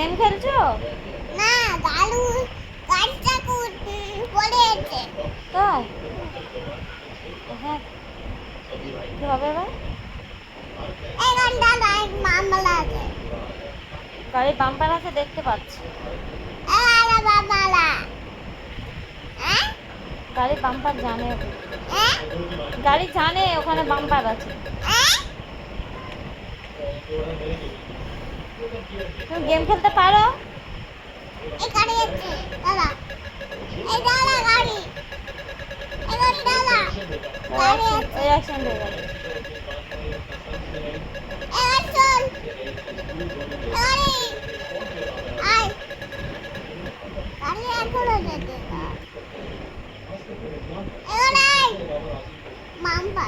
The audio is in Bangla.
গেম খেলছো? না, গাড়িটা পড়েছে। তাই? হ্যাঁ, কি হবে এবার? এই গাড়িটা নাই, মামলা আছে। গাড়ির বাম্পার আছে দেখতে পাচ্ছি। আরে মামলা। হ্যাঁ? গাড়ির বাম্পার জানে ওখানে। হ্যাঁ? গাড়ি জানে ওখানে বাম্পার আছে। হ্যাঁ? তুমি গেম খেলতে পারো? এই গাড়ি আছে, দাদা। এই দাদা গাড়ি। এই গাড়ি দাদা। গাড়ি আছে। ওই অ্যাক্সিডেন্ট হয়ে গেল। এই গাড়ি চল। এই গাড়ি। আয়। গাড়ি এখনো যেতে না। এই গাড়ি। মামলা।